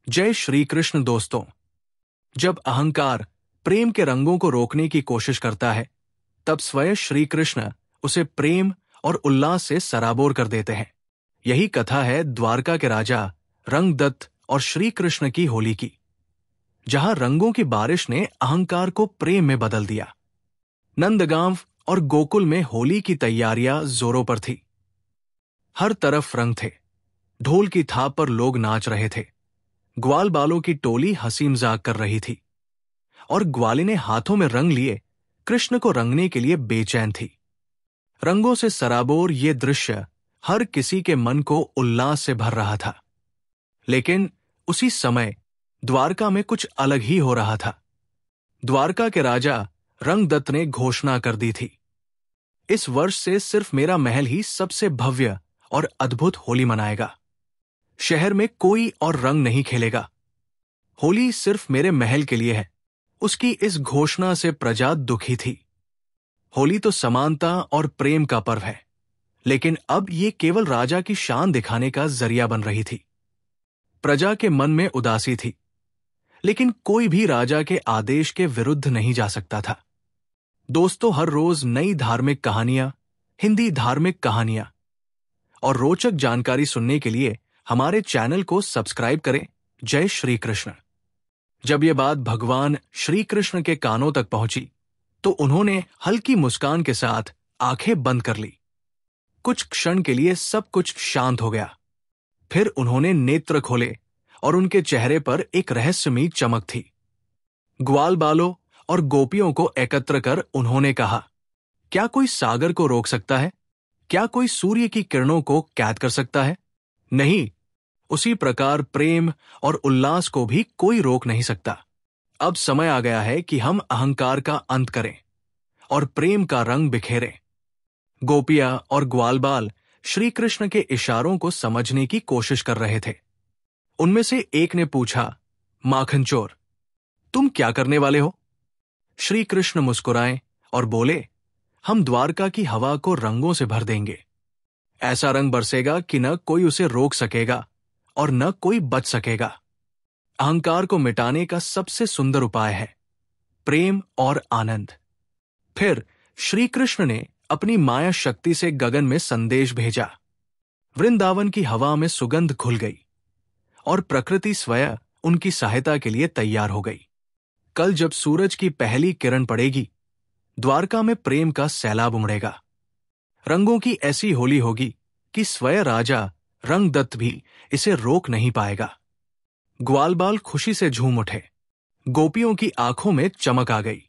जय श्री कृष्ण दोस्तों। जब अहंकार प्रेम के रंगों को रोकने की कोशिश करता है, तब स्वयं श्री कृष्ण उसे प्रेम और उल्लास से सराबोर कर देते हैं। यही कथा है द्वारका के राजा रंगदत्त और श्री कृष्ण की होली की, जहां रंगों की बारिश ने अहंकार को प्रेम में बदल दिया। नंदगांव और गोकुल में होली की तैयारियां जोरों पर थी। हर तरफ रंग थे। ढोल की थाप पर लोग नाच रहे थे। ग्वाल बालों की टोली हंसी मजाक कर रही थी और ग्वालिनें हाथों में रंग लिए कृष्ण को रंगने के लिए बेचैन थी। रंगों से सराबोर ये दृश्य हर किसी के मन को उल्लास से भर रहा था। लेकिन उसी समय द्वारका में कुछ अलग ही हो रहा था। द्वारका के राजा रंगदत्त ने घोषणा कर दी थी, इस वर्ष से सिर्फ मेरा महल ही सबसे भव्य और अद्भुत होली मनाएगा। शहर में कोई और रंग नहीं खेलेगा। होली सिर्फ मेरे महल के लिए है। उसकी इस घोषणा से प्रजा दुखी थी। होली तो समानता और प्रेम का पर्व है, लेकिन अब ये केवल राजा की शान दिखाने का जरिया बन रही थी। प्रजा के मन में उदासी थी, लेकिन कोई भी राजा के आदेश के विरुद्ध नहीं जा सकता था। दोस्तों, हर रोज नई धार्मिक कहानियां, हिंदी धार्मिक कहानियां और रोचक जानकारी सुनने के लिए हमारे चैनल को सब्सक्राइब करें। जय श्री कृष्ण। जब यह बात भगवान श्री कृष्ण के कानों तक पहुंची, तो उन्होंने हल्की मुस्कान के साथ आंखें बंद कर ली। कुछ क्षण के लिए सब कुछ शांत हो गया। फिर उन्होंने नेत्र खोले और उनके चेहरे पर एक रहस्यमयी चमक थी। ग्वाल बालों और गोपियों को एकत्र कर उन्होंने कहा, क्या कोई सागर को रोक सकता है? क्या कोई सूर्य की किरणों को कैद कर सकता है? नहीं। उसी प्रकार प्रेम और उल्लास को भी कोई रोक नहीं सकता। अब समय आ गया है कि हम अहंकार का अंत करें और प्रेम का रंग बिखेरें। गोपियां और ग्वालबाल श्री कृष्ण के इशारों को समझने की कोशिश कर रहे थे। उनमें से एक ने पूछा, माखन चोर, तुम क्या करने वाले हो? श्री कृष्ण मुस्कुराए और बोले, हम द्वारका की हवा को रंगों से भर देंगे। ऐसा रंग बरसेगा कि न कोई उसे रोक सकेगा और न कोई बच सकेगा। अहंकार को मिटाने का सबसे सुंदर उपाय है प्रेम और आनंद। फिर श्री कृष्ण ने अपनी माया शक्ति से गगन में संदेश भेजा। वृंदावन की हवा में सुगंध घुल गई और प्रकृति स्वयं उनकी सहायता के लिए तैयार हो गई। कल जब सूरज की पहली किरण पड़ेगी, द्वारका में प्रेम का सैलाब उमड़ेगा। रंगों की ऐसी होली होगी कि स्वयं राजा रंगदत्त भी इसे रोक नहीं पाएगा। ग्वालबाल खुशी से झूम उठे। गोपियों की आंखों में चमक आ गई।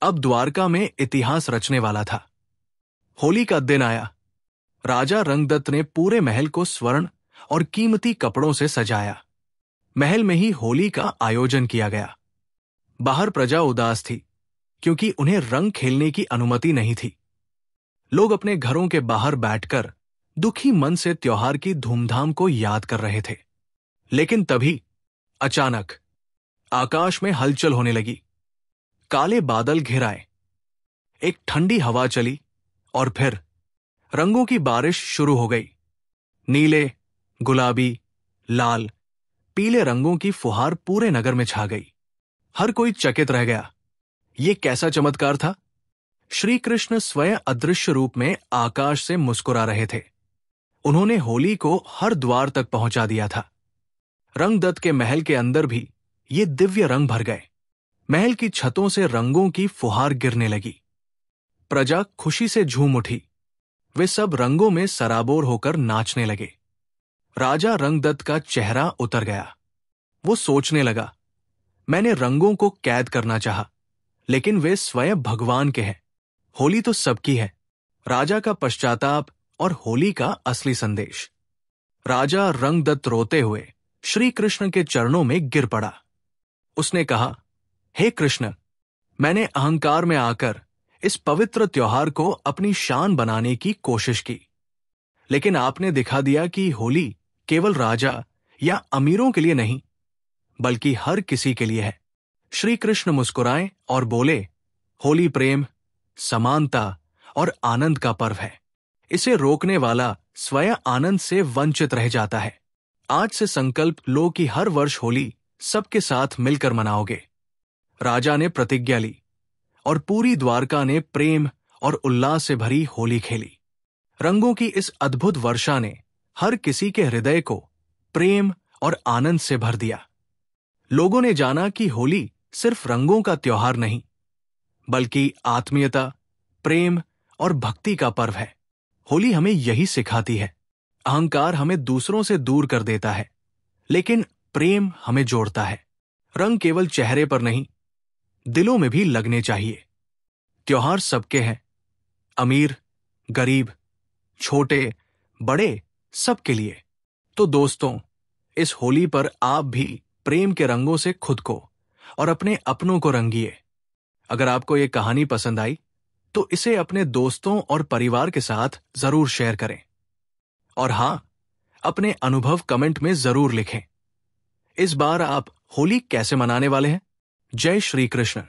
अब द्वारका में इतिहास रचने वाला था। होली का दिन आया। राजा रंगदत्त ने पूरे महल को स्वर्ण और कीमती कपड़ों से सजाया। महल में ही होली का आयोजन किया गया। बाहर प्रजा उदास थी, क्योंकि उन्हें रंग खेलने की अनुमति नहीं थी। लोग अपने घरों के बाहर बैठकर दुखी मन से त्योहार की धूमधाम को याद कर रहे थे। लेकिन तभी अचानक आकाश में हलचल होने लगी। काले बादल घिर आए। एक ठंडी हवा चली और फिर रंगों की बारिश शुरू हो गई। नीले, गुलाबी, लाल, पीले रंगों की फुहार पूरे नगर में छा गई। हर कोई चकित रह गया। ये कैसा चमत्कार था? श्री कृष्ण स्वयं अदृश्य रूप में आकाश से मुस्कुरा रहे थे। उन्होंने होली को हर द्वार तक पहुंचा दिया था। रंगदत्त के महल के अंदर भी ये दिव्य रंग भर गए। महल की छतों से रंगों की फुहार गिरने लगी। प्रजा खुशी से झूम उठी। वे सब रंगों में सराबोर होकर नाचने लगे। राजा रंगदत्त का चेहरा उतर गया। वो सोचने लगा, मैंने रंगों को कैद करना चाहा, लेकिन वे स्वयं भगवान के हैं। होली तो सबकी है। राजा का पश्चाताप और होली का असली संदेश। राजा रंगदत्त रोते हुए श्री कृष्ण के चरणों में गिर पड़ा। उसने कहा, हे कृष्ण, मैंने अहंकार में आकर इस पवित्र त्योहार को अपनी शान बनाने की कोशिश की, लेकिन आपने दिखा दिया कि होली केवल राजा या अमीरों के लिए नहीं, बल्कि हर किसी के लिए है। श्री कृष्ण मुस्कुराए और बोले, होली प्रेम, समानता और आनंद का पर्व है। इसे रोकने वाला स्वयं आनंद से वंचित रह जाता है। आज से संकल्प लो कि हर वर्ष होली सबके साथ मिलकर मनाओगे। राजा ने प्रतिज्ञा ली और पूरी द्वारका ने प्रेम और उल्लास से भरी होली खेली। रंगों की इस अद्भुत वर्षा ने हर किसी के हृदय को प्रेम और आनंद से भर दिया। लोगों ने जाना कि होली सिर्फ रंगों का त्योहार नहीं, बल्कि आत्मीयता, प्रेम और भक्ति का पर्व है। होली हमें यही सिखाती है। अहंकार हमें दूसरों से दूर कर देता है, लेकिन प्रेम हमें जोड़ता है। रंग केवल चेहरे पर नहीं, दिलों में भी लगने चाहिए। त्योहार सबके हैं, अमीर, गरीब, छोटे, बड़े, सबके लिए। तो दोस्तों, इस होली पर आप भी प्रेम के रंगों से खुद को और अपने अपनों को रंगिए। अगर आपको ये कहानी पसंद आई तो इसे अपने दोस्तों और परिवार के साथ जरूर शेयर करें। और हां, अपने अनुभव कमेंट में जरूर लिखें। इस बार आप होली कैसे मनाने वाले हैं? जय श्री कृष्ण।